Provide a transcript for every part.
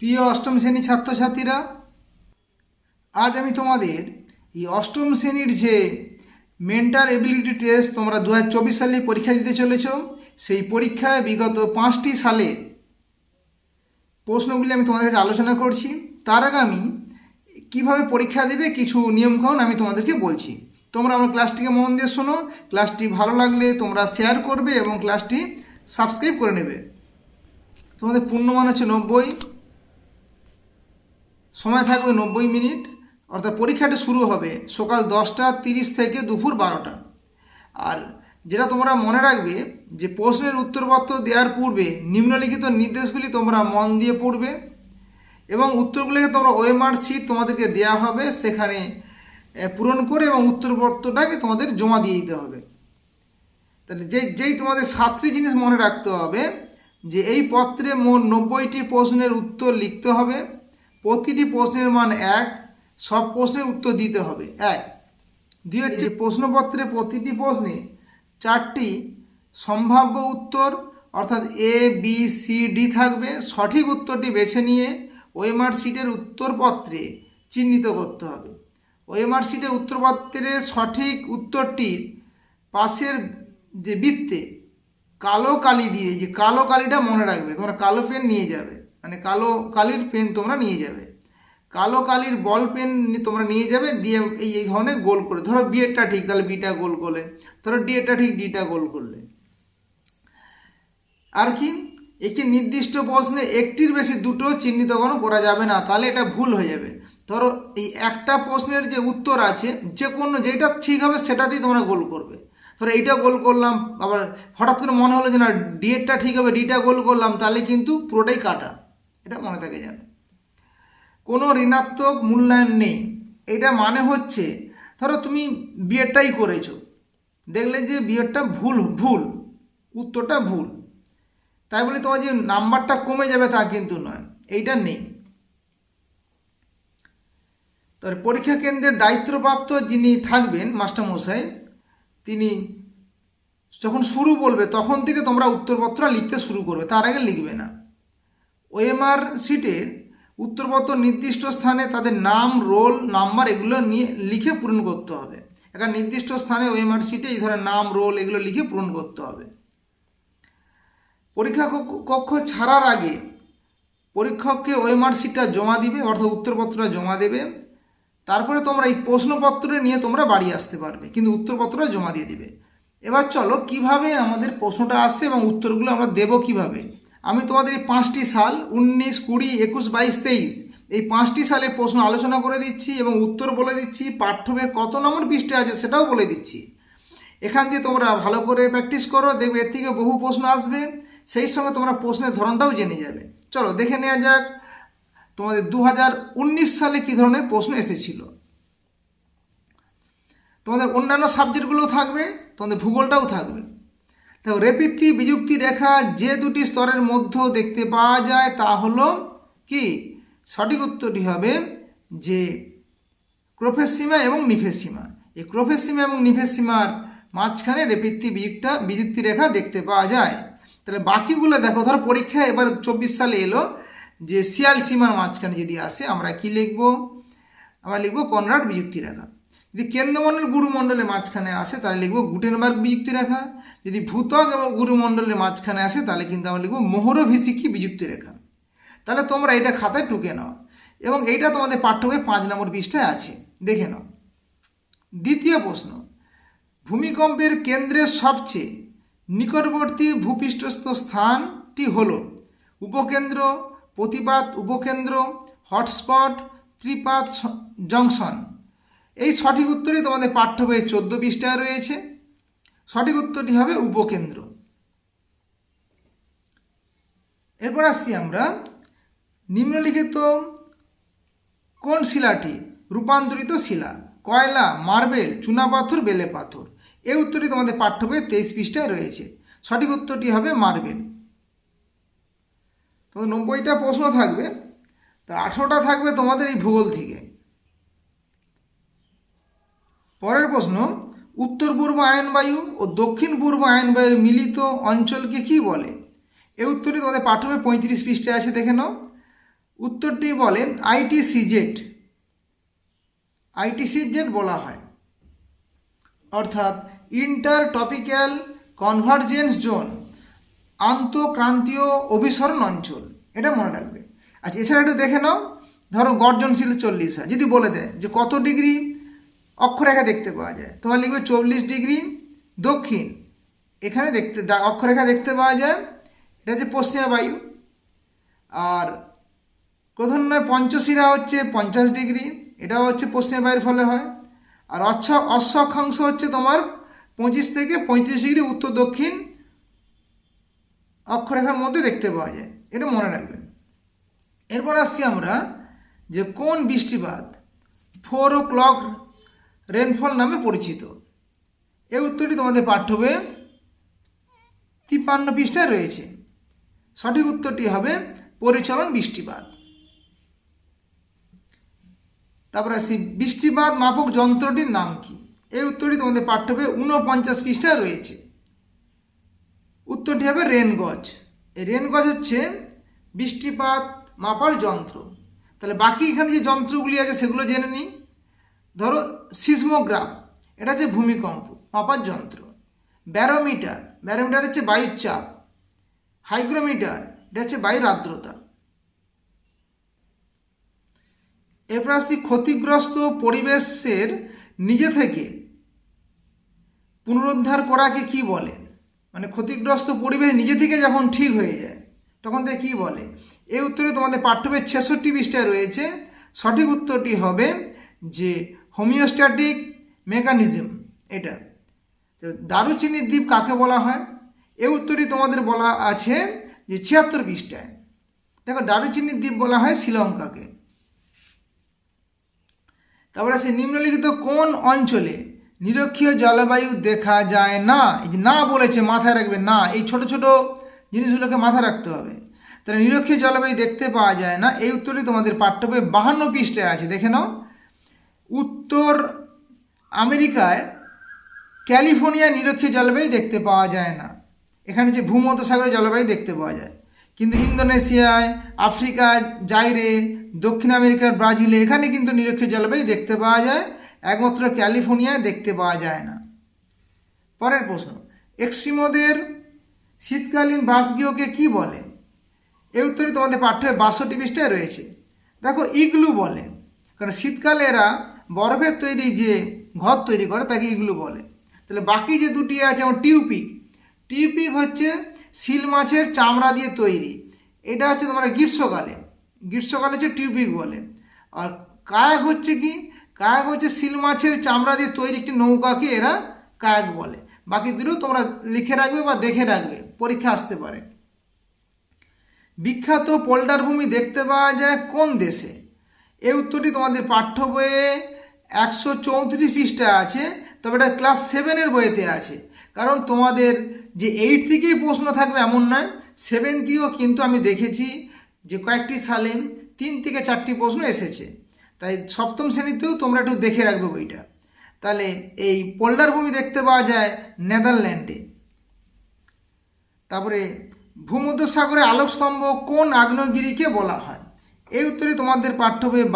প্রিয় অষ্টম শ্রেণী ছাত্রছাত্রীরা, আজ আমি তোমাদের এই অষ্টম শ্রেণীর যে মেন্টাল এবিলিটি টেস্ট তোমরা 2024 সালে পরীক্ষা দিতে চলেছ, সেই পরীক্ষায় বিগত 5টি সালে প্রশ্নগুলি আমি তোমাদের কাছে আলোচনা করছি। তার আগে আমি কীভাবে পরীক্ষা দেবে কিছু নিয়মকানুন আমি তোমাদেরকে বলছি। তোমরা আমার ক্লাসটিকে মন দিয়ে শোনো। ক্লাসটি ভালো লাগলে তোমরা শেয়ার করবে এবং ক্লাসটি সাবস্ক্রাইব করে নেবে। তোমাদের পূর্ণমান হচ্ছে 90, সময় থাকবে 90 মিনিট, অর্থাৎ পরীক্ষাটা শুরু হবে সকাল 10টা 30 থেকে দুপুর 12টা। আর যেটা তোমরা মনে রাখবে যে প্রশ্নের উত্তরপত্র দেওয়ার পূর্বে নিম্নলিখিত নির্দেশগুলি তোমরা মন দিয়ে পড়বে এবং উত্তরগুলিকে তোমরা ওএমআর শিট তোমাদেরকে দেওয়া হবে, সেখানে পূরণ করে এবং উত্তরপত্রটাকে তোমাদের জমা দিয়ে দিতে হবে। তাহলে যেই তোমাদের 7টি জিনিস মনে রাখতে হবে যে এই পত্রে মোট 90টি প্রশ্নের উত্তর লিখতে হবে, প্রতিটি প্রশ্নের মান 1, সব প্রশ্নের উত্তর দিতে হবে 1। 2 হচ্ছে প্রশ্নপত্রে প্রতিটি প্রশ্নে 4টি সম্ভাব্য উত্তর অর্থাৎ এ বি সি ডি থাকবে। সঠিক উত্তরটি বেছে নিয়ে ওএমআর শিটের উত্তরপত্রে চিহ্নিত করতে হবে। ওএমআর শিটের উত্তরপত্রে সঠিক উত্তরটির পাশের যে বৃত্তে কালো কালি দিয়ে, যে কালো কালিটা মনে রাখবে, তোমরা কালো পেন নিয়ে যাবে, মানে কালো কালির পেন তোমরা নিয়ে যাবে, কালো কালির বল পেন তোমরা নিয়ে যাবে, দিয়ে এই ধরনের গোল করে, ধরো বি এরটা ঠিক তাহলে বিটা গোল করলে, ধরো ডি এরটা ঠিক ডিটা গোল করলে। আর কি, একটি নির্দিষ্ট প্রশ্নে একটির বেশি দুটো চিহ্নিতকরণ করা যাবে না, তাহলে এটা ভুল হয়ে যাবে। ধরো এই একটা প্রশ্নের যে উত্তর আছে, যে কোনো যেটা ঠিক হবে সেটাতেই তোমরা গোল করবে। ধরো এইটা গোল করলাম, আবার হঠাৎ করে মনে হলো যে না ডি এরটা ঠিক হবে, ডিটা গোল করলাম, তাহলে কিন্তু পুরোটাই কাটা। এটা মনে থাকে যেন। কোনো ঋণাত্মক মূল্যায়ন নেই। এটা মানে হচ্ছে ধরো তুমি বিএডটাই করেছো, দেখলে যে বিএডটা ভুল উত্তরটা ভুল, তাই বলে তোমার যে নাম্বারটা কমে যাবে তা কিন্তু নয়, এইটা নেই। তার পরীক্ষা কেন্দ্রের দায়িত্বপ্রাপ্ত যিনি থাকবেন মাস্টারমশাই, তিনি যখন শুরু বলবে তখন থেকে তোমরা উত্তরপত্র লিখতে শুরু করবে, তার আগে লিখবে না। ওএমআর শিটের উত্তরপত্র নির্দিষ্ট স্থানে তাদের নাম, রোল নাম্বার এগুলো নিয়ে লিখে পূরণ করতে হবে। একটা নির্দিষ্ট স্থানে ওএমআর শিটে এই ধরনের নাম, রোল এগুলো লিখে পূরণ করতে হবে। পরীক্ষা কক্ষ ছাড়ার আগে পরীক্ষককে ওএমআর শিটটা জমা দিবে, অর্থাৎ উত্তরপত্রটা জমা দেবে। তারপরে তোমরা এই প্রশ্নপত্র নিয়ে তোমরা বাড়ি আসতে পারবে, কিন্তু উত্তরপত্রটা জমা দিয়ে দিবে। এবার চলো কিভাবে আমাদের প্রশ্নটা আসছে এবং উত্তরগুলো আমরা দেবো কিভাবে। আমি তোমাদের এই 5টি সাল 19, 20, 21, 22, 23 এই 5টি সালের প্রশ্ন আলোচনা করে দিচ্ছি এবং উত্তর বলে দিচ্ছি। পাঠ্যবে কত নম্বর পৃষ্ঠে আছে সেটাও বলে দিচ্ছি। এখান দিয়ে তোমরা ভালো করে প্র্যাকটিস করো, দেখবে এর থেকে বহু প্রশ্ন আসবে, সেই সঙ্গে তোমরা প্রশ্নের ধরনটাও জেনে যাবে। চলো দেখে নেওয়া যাক তোমাদের 2019 সালে কী ধরনের প্রশ্ন এসেছিল। তোমাদের অন্যান্য সাবজেক্টগুলোও থাকবে, তোমাদের ভূগোলটাও থাকবে। তো রেপিতি বিযুক্তি রেখা যে দুটি স্তরের মধ্যে দেখতে পাওয়া যায় তা হলো কি, সঠিক উত্তরটি হবে যে ক্রোফের সীমা এবং নিফের সীমা। এই ক্রোফের সীমা এবং নিফের সীমার মাঝখানে রেপিতি বিযুক্তি রেখা দেখতে পাওয়া যায়। তাহলে বাকিগুলো দেখো, ধরো পরীক্ষা এবার 24 সালে এলো যে শিয়াল সীমার মাঝখানে যদি আসে আমরা কি লিখব, আমরা লিখব কনরাড বিযুক্তি রেখা। যদি কেন্দ্রমণ্ডল গুরুমণ্ডলের মাঝখানে আসে তাহলে লিখব গুটেনবার্গ বিযুক্তি রেখা। যদি ভূত্বক এবং গুরুমণ্ডলের মাঝখানে আসে তাহলে কিন্তু আমরা লিখব মোহরভিসিকি বিযুক্তি রেখা। তাহলে তোমরা এটা খাতায় টুকে নাও এবং এইটা তোমাদের পাঠ্যবই 5 নম্বর পৃষ্ঠায় আছে, দেখে নাও। দ্বিতীয় প্রশ্ন, ভূমিকম্পের কেন্দ্রের সবচেয়ে নিকটবর্তী ভূপৃষ্ঠস্থ স্থানটি হল উপকেন্দ্র, প্রতিপাত উপকেন্দ্র, হটস্পট, ত্রিপাত জংশন। এই সঠিক উত্তরই তোমাদের পাঠ্য বইয়ের 14 পৃষ্ঠায় রয়েছে। সঠিক উত্তরটি হবে উপকেন্দ্র। এরপর আসছি আমরা, নিম্নলিখিত কোন শিলাটি রূপান্তরিত শিলা? কয়লা, মার্বেল, চুনাপাথর, বেলে পাথর। এই উত্তরটি তোমাদের পাঠ্য বইয়ের 23 পৃষ্ঠায় রয়েছে। সঠিক উত্তরটি হবে মার্বেল। তোমাদের 90টা প্রশ্ন থাকবে, তা 18টা থাকবে তোমাদের এই ভূগোল থেকে। পরের প্রশ্ন, উত্তর পূর্ব আয়নবায়ু ও দক্ষিণ পূর্ব আয়নবায়ুর মিলিত অঞ্চলকে কি বলে? এই উত্তরটি তোমাদের পাঠ্যবই 35 পৃষ্ঠায় আছে, দেখে নাও। উত্তরটি বলে আইটিসিজেড, আইটিসিজেড বলা হয়, অর্থাৎ ইন্টার টপিক্যাল কনভার্জেন্স জোন, আন্তঃক্রান্তীয় অভিসরণ অঞ্চল, এটা মনে রাখবে। আচ্ছা, এছাড়া একটু দেখে নাও, ধরো গর্জনশীল 40 হয়, যদি বলে দেয় যে কত ডিগ্রি অক্ষরেখা দেখতে পাওয়া যায়, তোমার লিখবে 40 ডিগ্রি দক্ষিণ, এখানে অক্ষরেখা দেখতে পাওয়া যায়, এটা হচ্ছে পশ্চিমা বায়ু। আর ক্রোধন্বয় পঞ্চশিরা হচ্ছে 50 ডিগ্রি, এটাও হচ্ছে পশ্চিমা বায়ুর ফলে হয়। আর অশ্ব অক্ষাংশ হচ্ছে তোমার 25 থেকে 35 ডিগ্রি উত্তর দক্ষিণ অক্ষরেখার মধ্যে দেখতে পাওয়া যায়, এটা মনে রাখবেন। এরপর আসছি আমরা যে কোন বৃষ্টিপাত 4 o'clock রেনফল নামে পরিচিত। এই উত্তরটি তোমাদের পাঠ্য বইয়ে 53 পৃষ্ঠায় রয়েছে। সঠিক উত্তরটি হবে পরিচলন বৃষ্টিপাত। তারপরে আসছি বৃষ্টিপাত মাপক যন্ত্রটির নাম কি। এই উত্তরটি তোমাদের পাঠ্য বইয়ে 49 পৃষ্ঠায় রয়েছে। উত্তরটি হবে রেন গজ। এই রেন গজ হচ্ছে বৃষ্টিপাত মাপার যন্ত্র। তাহলে বাকি এখানে যে যন্ত্রগুলি আছে সেগুলো জেনে নিই। ধরো সিসমোগ্রাফ, এটা হচ্ছে ভূমিকম্প মাপার যন্ত্র। ব্যারোমিটার, ব্যারোমিটার হচ্ছে বায়ুর চাপ। হাইগ্রোমিটার, এটা হচ্ছে বায়ুর আর্দ্রতা। এরপর আসছি ক্ষতিগ্রস্ত পরিবেশের নিজে থেকে পুনরুদ্ধার করাকে কি বলে। মানে ক্ষতিগ্রস্ত পরিবেশ নিজে থেকে যখন ঠিক হয়ে যায় তখন তাকে কী বলে। এই উত্তরে তোমাদের পাঠ্যবইয়ের 66 পৃষ্ঠায় রয়েছে। সঠিক উত্তরটি হবে যে হোমিওস্ট্যাটিক মেকানিজম। এটা তো দারুচিনির দ্বীপ কাকে বলা হয়। এই উত্তরটি তোমাদের বলা আছে যে 76 পৃষ্ঠায়। দেখো, দারুচিনির দ্বীপ বলা হয় শ্রীলঙ্কাকে। তারপরে আছে নিম্নলিখিত কোন অঞ্চলে নিরক্ষীয় জলবায়ু দেখা যায় না। এই যে না বলেছে, মাথায় রাখবে না, এই ছোট ছোট জিনিসগুলোকে মাথায় রাখতে হবে। তাহলে নিরক্ষীয় জলবায়ু দেখতে পাওয়া যায় না, এই উত্তরটি তোমাদের পাঠ্যবই 52 পৃষ্ঠায় আছে, দেখে নাও। উত্তর আমেরিকায় ক্যালিফোর্নিয়া নিরক্ষীয় জলবায়ু দেখতে পাওয়া যায় না। এখানে যে ভূমধ্যসাগরীয় জলবায়ু দেখতে পাওয়া যায়, কিন্তু ইন্দোনেশিয়ায়, আফ্রিকায়, জাইরে, দক্ষিণ আমেরিকার ব্রাজিলে এখানে কিন্তু নিরক্ষীয় জলবায়ু দেখতে পাওয়া যায়, একমাত্র ক্যালিফোর্নিয়ায় দেখতে পাওয়া যায় না। পরের প্রশ্ন, এক্সিমোদের শীতকালীন বাসগৃহকে কি বলে। এই উত্তরটি তোমাদের পাঠ্য 62 পৃষ্ঠায় রয়েছে। দেখো, ইগলু বলে, কারণ শীতকালে এরা বরফের তৈরি যে ঘর তৈরি করে তাকে ইগলু বলে। তাহলে বাকি যে দুটি আছে আমার টিউপিক, টিউপিক হচ্ছে সিল মাছের চামড়া দিয়ে তৈরি, এটা হচ্ছে তোমার গ্রীষ্মকালে, গ্রীষ্মকালে হচ্ছে টিউপিক বলে। আর কায়াক হচ্ছে কি, কায়াক হচ্ছে সিল মাছের চামড়া দিয়ে তৈরি একটি নৌকাকে এরা কায়াক বলে। বাকি দুটো তোমরা লিখে রাখবে বা দেখে রাখবে, পরীক্ষা আসতে পারে। বিখ্যাত পোল্ডার ভূমি দেখতে পাওয়া যায় কোন দেশে। এই উত্তরটি তোমাদের পাঠ্য বইয়ে 134 পৃষ্ঠা আছে, তবে এটা ক্লাস 7-এর বইতে আছে। কারণ তোমাদের যে 8 থেকেই প্রশ্ন থাকবে এমন নয়, 7থেও কিন্তু আমি দেখেছি যে কয়েকটি সালে 3 থেকে 4টি প্রশ্ন এসেছে। তাই সপ্তম শ্রেণীতেও তোমরা একটু দেখে রাখবে বইটা। তাহলে এই পোল্ডার ভূমি দেখতে পাওয়া যায় নেদারল্যান্ডে। তারপরে ভূমধ্যসাগরে আলোকস্তম্ভ কোন আগ্নেয়গিরিকে বলা হয়। এই উত্তরে তোমাদের পাঠ্য বইয়ে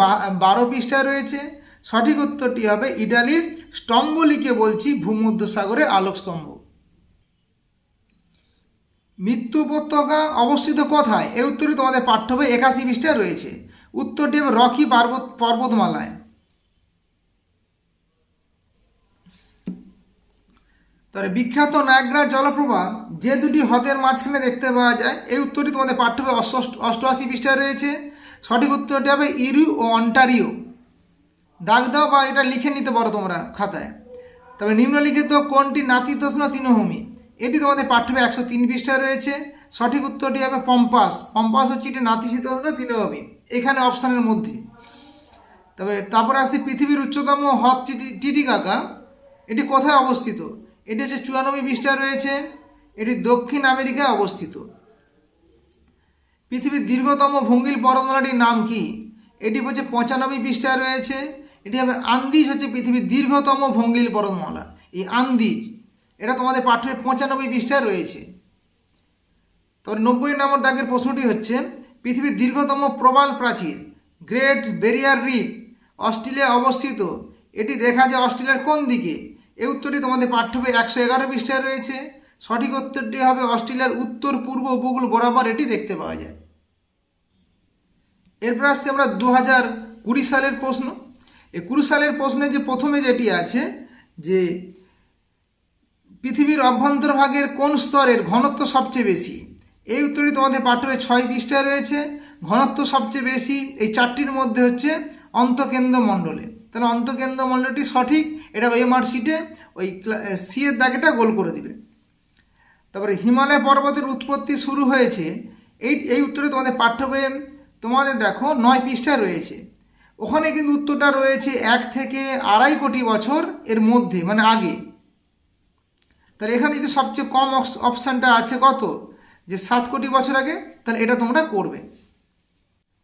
12 পৃষ্ঠায় রয়েছে। সঠিক উত্তরটি হবে ইটালির স্তম্ভলিকে বলছি ভূমধ্যসাগরে আলোকস্তম্ভ। মৃত্যু উপত্যকা অবস্থিত কোথায়। এই উত্তরটি তোমাদের পাঠ্য বই 81 পৃষ্ঠায় রয়েছে। উত্তরটি হবে রকি পর্বতমালায়। তবে বিখ্যাত নায়াগ্রা জলপ্রপাত যে দুটি হ্রদের মাঝখানে দেখতে পাওয়া যায়। এই উত্তরটি তোমাদের পাঠ্য বই 88 পৃষ্ঠায় রয়েছে। সঠিক উত্তরটি হবে ইরি ও অন্টারিও। দাগ দাও বা এটা লিখে নিতে পারো তোমরা খাতায়। তবে নিম্নলিখিত কোনটি নাতিশীতোষ্ণ তৃণভূমি। এটি তোমাদের পাঠ্য বই 103 পৃষ্ঠায় রয়েছে। সঠিক উত্তরটি হবে পম্পাস। পম্পাস হচ্ছে এটি নাতিশীতোষ্ণ তৃণভূমি, এখানে অপশানের মধ্যে। তারপরে আসি পৃথিবীর উচ্চতম হ্রদ টিটিকাকা, এটি কোথায় অবস্থিত। এটি হচ্ছে 94 পৃষ্ঠায় রয়েছে। এটি দক্ষিণ আমেরিকায় অবস্থিত। পৃথিবীর দীর্ঘতম ভঙ্গিল পর্বতমালাটির নাম কি। এটি হচ্ছে 95 পৃষ্ঠায় রয়েছে। এটি হবে আন্দিজ, হচ্ছে পৃথিবীর দীর্ঘতম ভঙ্গিল পর্বতমালা, এই আন্দিজ। এটা তোমাদের পাঠ্যের 95 পৃষ্ঠায় রয়েছে। তবে 90 নম্বর দাগের প্রশ্নটি হচ্ছে পৃথিবীর দীর্ঘতম প্রবাল প্রাচীর গ্রেট ব্যারিয়ার রিফ অস্ট্রেলিয়া অবস্থিত, এটি দেখা যায় অস্ট্রেলিয়ার কোন দিকে? এই উত্তরটি তোমাদের পাঠ্য বই 111 পৃষ্ঠায় রয়েছে। সঠিক উত্তরটি হবে অস্ট্রেলিয়ার উত্তর পূর্ব উপকূল বরাবর এটি দেখতে পাওয়া যায়। এরপর আসছে আমরা 2020 সালের প্রশ্ন। এই 20 সালের প্রশ্নে যে প্রথমে যেটি আছে যে পৃথিবীর অভ্যন্তরভাগের কোন স্তরের ঘনত্ব সবচেয়ে বেশি? এই উত্তরটি তোমাদের পাঠ্য বই 6 পৃষ্ঠায় রয়েছে। ঘনত্ব সবচেয়ে বেশি এই চারটির মধ্যে হচ্ছে অন্তঃকেন্দ্র মণ্ডলে। তাহলে অন্তঃকেন্দ্র মণ্ডলটি সঠিক, এটা ওএমআর শিটে ওই সি এর দাগেটা গোল করে দিবে। তারপরে হিমালয় পর্বতের উৎপত্তি শুরু হয়েছে, এই উত্তরে তোমাদের পাঠ্য বইয়ে তোমাদের দেখো 9 পৃষ্ঠা রয়েছে। ওখানে কিন্তু উত্তরটা রয়েছে 1 থেকে 2.5 কোটি বছর এর মধ্যে, মানে আগে। তাহলে এখানে যদি সবচেয়ে কম অপশানটা আছে কত, যে 7 কোটি বছর আগে, তাহলে এটা তোমরা করবে।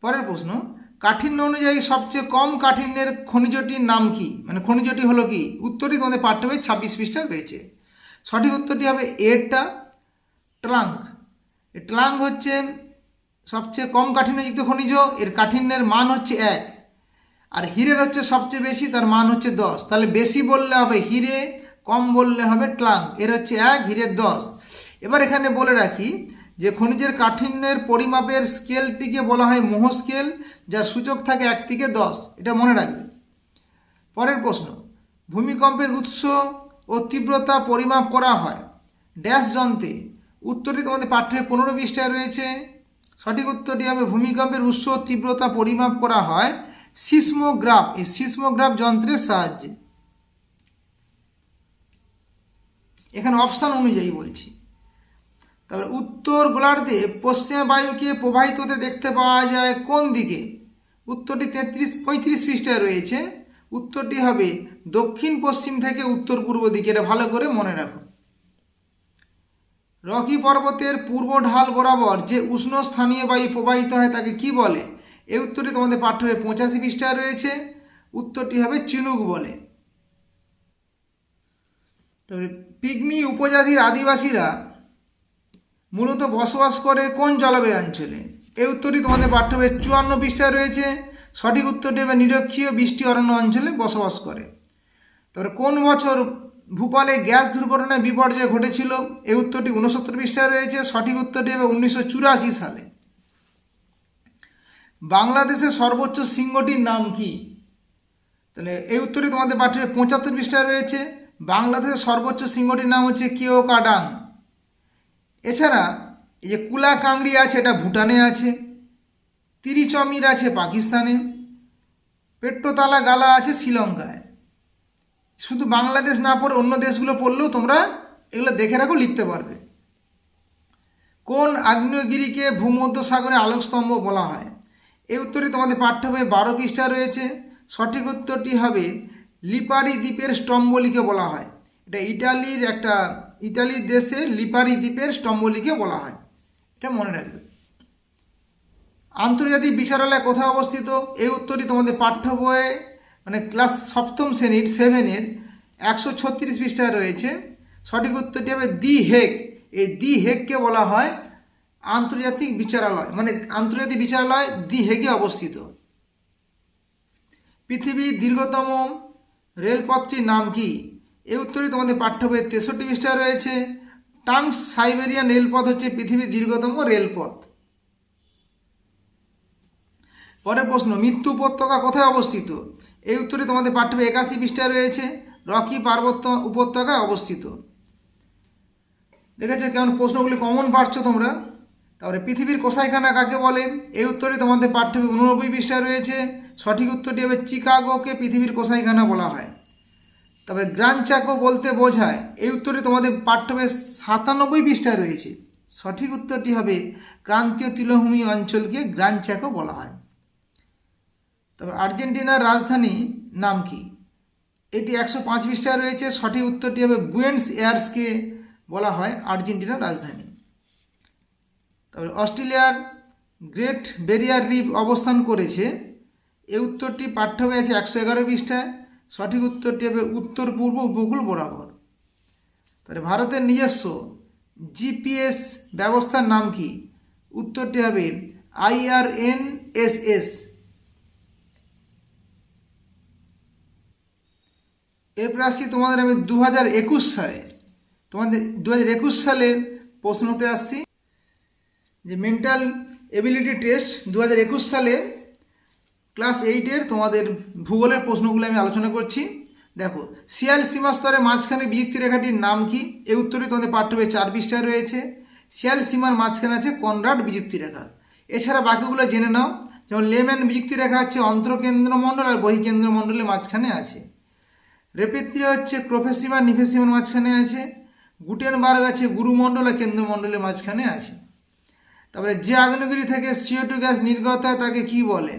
পরের প্রশ্ন, কাঠিন্য অনুযায়ী সবচেয়ে কম কাঠিন্যের খনিজটির নাম কি? মানে খনিজটি হলো কি? উত্তরটি তোমাদের পাঠ্য বই 26 পৃষ্ঠা রয়েছে। সঠিক উত্তরটি হবে এরটা ট্লাঙ্ক। এই ট্লাঙ্ক হচ্ছে সবচেয়ে কম কাঠিন্যযুক্ত খনিজ, এর কাঠিন্যের মান হচ্ছে 1। আর হিরের হচ্ছে সবচেয়ে বেশি, তার মান হচ্ছে 10। তাহলে বেশি বললে হবে হিরে, কম বললে হবে ট্লাঙ্ক। এর হচ্ছে 1, হিরের 10। এবার এখানে বলে রাখি যে খনিজের কাঠিন্যের পরিমাপের স্কেলটিকে বলা হয় মোহ স্কেল, যার সূচক থাকে 1 থেকে 10। এটা মনে রাখবে। পরের প্রশ্ন, ভূমিকম্পের উৎস ও তীব্রতা পরিমাপ করা হয় ড্যাশ যন্ত্রে? উত্তরটি তোমাদের পাঠ্যের 15 পৃষ্ঠায় রয়েছে। সঠিক উত্তরটি হবে ভূমিকম্পের উৎস ও তীব্রতা পরিমাপ করা হয় সিসমোগ্রাফ, এই সিসমোগ্রাফ যন্ত্রের সাহায্যে। এখানে অপশান অনুযায়ী বলছি। তারপরে উত্তর গোলার্ধে পশ্চিমা বায়ুকে প্রবাহিত হতে দেখতে পাওয়া যায় কোন দিকে? উত্তরটি 35 পৃষ্ঠায় রয়েছে। উত্তরটি হবে দক্ষিণ পশ্চিম থেকে উত্তর পূর্ব দিকে। এটা ভালো করে মনে রাখো। রকি পর্বতের পূর্ব ঢাল বরাবর যে উষ্ণ স্থানীয় বায়ু প্রবাহিত হয় তাকে কি বলে? এই উত্তরটি তোমাদের পাঠ্য বই 85 পৃষ্ঠায় রয়েছে। উত্তরটি হবে চিনুক বলে। তবে পিগমি উপজাতির আদিবাসীরা মূলত বসবাস করে কোন জলবায়ু অঞ্চলে? এই উত্তরটি তোমাদের পাঠ্য বই 54 পৃষ্ঠায় রয়েছে। সঠিক উত্তরটি হবে নিরক্ষীয় বৃষ্টি অরণ্য অঞ্চলে বসবাস করে। তবে কোন বছর ভূপালে গ্যাস দুর্ঘটনায় বিপর্যয় ঘটেছিল? এই উত্তরটি 69 পৃষ্ঠায় রয়েছে। সঠিক উত্তরটি হবে 1984 সালে। বাংলাদেশের সর্বোচ্চ শৃঙ্গটির নাম কি? তাহলে এই উত্তরটি তোমাদের পাঠ্যে 75 পৃষ্ঠায় রয়েছে। বাংলাদেশের সর্বোচ্চ শৃঙ্গটির নাম হচ্ছে কেওকাডাং। এছাড়া এই যে কুলাকাংড়ি আছে, এটা ভুটানে আছে। তিরিচমির আছে পাকিস্তানে। পেট্রোতালা গালা আছে শ্রীলঙ্কায়। শুধু বাংলাদেশ না পড়ে অন্য দেশগুলো পড়লেও তোমরা এগুলো দেখে রাখো, লিখতে পারবে। কোন আগ্নেয়গিরিকে ভূমধ্যসাগরে আলোকস্তম্ভ বলা হয়? এই উত্তরটি তোমাদের পাঠ্য বই 12 পৃষ্ঠা রয়েছে। সঠিক উত্তরটি হবে লিপারি দ্বীপের স্তম্ভলিকে বলা হয়। এটা ইটালির দেশে লিপারি দ্বীপের স্তম্ভলিকে বলা হয়। এটা মনে রাখবে। আন্তর্জাতিক বিচারালয় কোথায় অবস্থিত? এই উত্তরটি তোমাদের পাঠ্য বইয়ে মানে ক্লাস 7ম শ্রেণীর 7-এর 136 পৃষ্ঠায় রয়েছে। সঠিক উত্তরটি হবে দি হেগ। এই দি হেগকে বলা হয় আন্তর্জাতিক বিচারালয়, মানে আন্তর্জাতিক বিচারালয় দি হেগে অবস্থিত। পৃথিবীর দীর্ঘতম রেলপথটির নাম কি? এই উত্তরটি তোমাদের পাঠ্য বইয়ের 63 পৃষ্ঠায় রয়েছে। ট্রান্স সাইবেরিয়ান রেলপথ হচ্ছে পৃথিবীর দীর্ঘতম রেলপথ। পরের প্রশ্ন, মৃত্যু উপত্যকা কোথায় অবস্থিত? এই উত্তরটি তোমাদের পাঠ্য বই 81 পৃষ্ঠায় রয়েছে। রকি পার্বত্য উপত্যকায় অবস্থিত। দেখেছো কেমন প্রশ্নগুলি কমন পাচ্ছ তোমরা। তারপরে পৃথিবীর কসাইখানা কাকে বলে? এই উত্তরটি তোমাদের পাঠ্য বই 89 পৃষ্ঠায় রয়েছে। সঠিক উত্তরটি হবে চিকাগোকে পৃথিবীর কসাইখানা বলা হয়। তারপরে গ্র্যান্ড চাকো বলতে বোঝায়? এই উত্তরটি তোমাদের পাঠ্য বই 97 পৃষ্ঠায় রয়েছে। সঠিক উত্তরটি হবে ক্রান্তীয় তিলভূমি অঞ্চলকে গ্র্যান্ড চাকো বলা হয়। তবে আর্জেন্টিনার রাজধানী নাম কি? এটি 105 পৃষ্ঠায় রয়েছে। সঠিক উত্তরটি হবে বুয়েন্স এয়ার্সকে বলা হয় আর্জেন্টিনার রাজধানী। তবে অস্ট্রেলিয়ার গ্রেট ব্যারিয়ার রিফ অবস্থান করেছে? এই উত্তরটি পাঠ্য বই আছে 111 পৃষ্ঠায়। সঠিক উত্তরটি হবে উত্তর পূর্ব উপকূল বরাবর। তাহলে ভারতের নিজস্ব জিপিএস ব্যবস্থার নাম কি? উত্তরটি হবে IRNSS। এরপর আসছি তোমাদের আমি 2021 সালে, তোমাদের 2021 সালের প্রশ্নতে আসছি, যে মেন্টাল এবিলিটি টেস্ট 2021 সালে ক্লাস 8-এর তোমাদের ভূগোলের প্রশ্নগুলো আমি আলোচনা করছি। দেখো, শিয়াল সীমাস্তরের মাঝখানে বিযুক্তি রেখাটির নাম কি? এই উত্তরটি তোমাদের পাঠ্য বইয়ে 4 পৃষ্ঠায় রয়েছে। শিয়াল সীমার মাঝখানে আছে কনরাড বিযুক্তি রেখা। এছাড়া বাকিগুলো জেনে নাও, যেমন লেম্যান বিযুক্তি রেখা হচ্ছে অন্তঃকেন্দ্রমণ্ডল আর বহিকেন্দ্রমণ্ডলের মাঝখানে আছে। রেপেত্রি হচ্ছে প্রোফেসিমার নিফেসিমার মাঝখানে আছে। গুটেনবার্গ আছে গুরুমণ্ডল আর কেন্দ্রমণ্ডলের মাঝখানে আছে। তারপরে যে আগ্নেয়গিরি থেকে CO2 গ্যাস নির্গত হয় তাকে কি বলে?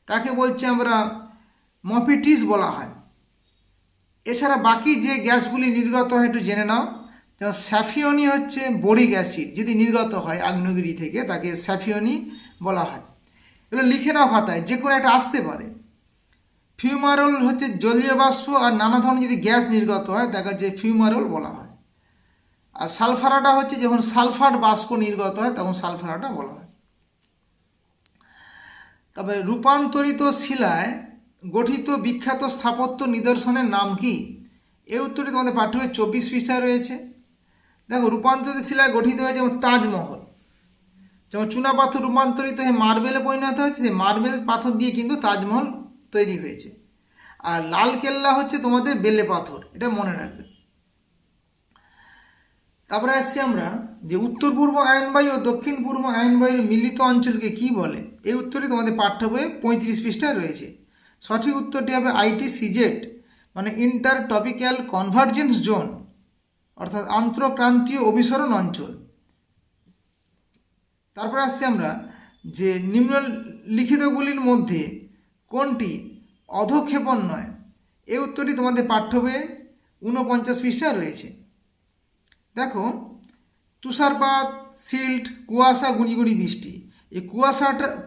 তাকে বলছে আমরা মফিটিস বলা হয়। এছাড়া বাকি যে গ্যাসগুলি নির্গত হয় একটু জেনে নাও, যেমন স্যাফিয়নি হচ্ছে বোরিক অ্যাসিড যদি নির্গত হয় আগ্নেয়গিরি থেকে, তাকে স্যাফিয়নি বলা হয়। এগুলো লিখে নাও খাতায়, যে কোনো একটা আসতে পারে। ফিউমারোল হচ্ছে জলীয় বাষ্প, আর নানা ধরনের যদি গ্যাস নির্গত হয় তাকে হচ্ছে ফিউমারোল বলা হয়। আর সালফারাটা হচ্ছে যখন সালফার বাষ্প নির্গত হয় তখন সালফারাটা বলা হয়। তবে রূপান্তরিত শিলায় গঠিত বিখ্যাত স্থাপত্য নিদর্শনের নাম কি? এই উত্তরটি তোমাদের পাঠ্য বইয়ে 24 পৃষ্ঠায় রয়েছে। দেখো, রূপান্তরিত শিলায় গঠিত হয়েছে যেমন তাজমহল, যেমন চুনাপাথর রূপান্তরিত হয়ে মার্বেলে পরিণত হয়েছে, সেই মার্বেল পাথর দিয়ে কিন্তু তাজমহল তৈরি হয়েছে। আর লাল কেল্লা হচ্ছে তোমাদের বেলে পাথর, এটা মনে রাখবে। তারপরে আসছি আমরা যে উত্তর পূর্ব আয়নবায়ু ও দক্ষিণ পূর্ব আয়নবায়ুর মিলিত অঞ্চলকে কি বলে? এই উত্তরটি তোমাদের পাঠ্য বইয়ে 35 পৃষ্ঠায় রয়েছে। সঠিক উত্তরটি হবে ITCZ, মানে ইন্টার টপিক্যাল কনভার্জেন্স জোন, অর্থাৎ আন্তঃক্রান্তীয় অভিসরণ অঞ্চল। তারপরে আসছি আমরা যে নিম্নলিখিতগুলির মধ্যে কোনটি অধঃক্ষেপণ নয়? এই উত্তরটি তোমাদের পাঠ্য বইয়ে 49 পৃষ্ঠায় রয়েছে। দেখো, তুষারপাত, সিল্ট, কুয়াশা, গুঁড়ি বৃষ্টি, এই